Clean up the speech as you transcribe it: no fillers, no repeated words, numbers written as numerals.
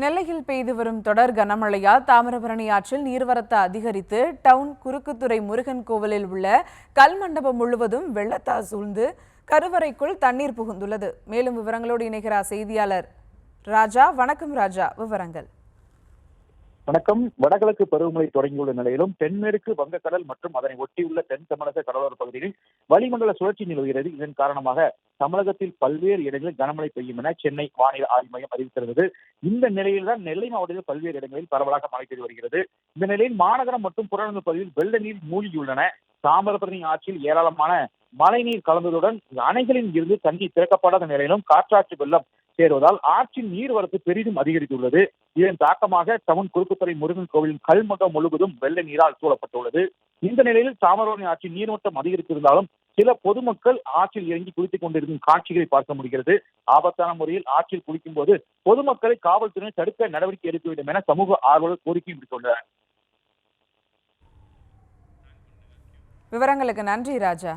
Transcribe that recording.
நெல்லையில் பெய்து வரும் தொடர் கனமழையால் தாமிரபரணி ஆற்றில் நீர்வரத்து அதிகரித்து டவுன் குறுக்குத்துறை முருகன் கோவிலில் உள்ள கல்மண்டபம் முழுவதும் வெள்ளத்தால் சூழ்ந்து கருவறைக்குள் தண்ணீர் புகுந்துள்ளது. மேலும் விவரங்களோடு இணைகிறார் செய்தியாளர் ராஜா. வணக்கம் ராஜா, விவரங்கள். வணக்கம். வடகிழக்கு பருவமழை தொடங்கியுள்ள நிலையிலும் தென்மேற்கு வங்கக்கடல் மற்றும் அதனை ஒட்டியுள்ள தென் தமிழக கடலோர பகுதிகளில் வளிமண்டல சுழற்சி நிலவுகிறது. இதன் காரணமாக தமிழகத்தில் பல்வேறு இடங்களில் கனமழை பெய்யும் என சென்னை வானிலை ஆய்வு மையம் அறிவித்திருந்தது. இந்த நிலையில்தான் நெல்லை மாவட்டத்தில் பல்வேறு இடங்களில் பரவலாக மழை பெய்து வருகிறது. இந்த நிலையில் மாநகரம் மற்றும் புறநகர் பகுதியில் வெள்ள நீர் மூழ்கியுள்ளன. தாமிரபரணி ஆற்றில் ஏராளமான மழைநீர் கலந்ததுடன் அணைகளில் இருந்து தண்ணீர் திறக்கப்படாத நிலையிலும் காற்றாற்று வெள்ளம் சேருவதால் ஆற்றின் நீர்வரத்து பெரிதும் அதிகரித்துள்ளது. இதன் தாக்கமாக டவுன் குறுக்குத்துறை முருகன் கோவிலின் கல்மண்டபம் முழுவதும் வெள்ள நீரால் சூழப்பட்டுள்ளது. இந்த நிலையில் தாமிரபரணி ஆற்றின் நீர்மட்டம் அதிகரித்திருந்தாலும் சில பொதுமக்கள் ஆற்றில் இறங்கி குளித்துக் கொண்டிருக்கும் காட்சிகளை பார்க்க முடிகிறது. ஆபத்தான முறையில் ஆற்றில் குளிக்கும் போது பொதுமக்களை காவல்துறையினர் தடுக்க நடவடிக்கை எடுக்க வேண்டும் என சமூக ஆர்வலர் கோரிக்கை விடுத்துள்ளனர். விவரங்களுக்கு நன்றி ராஜா.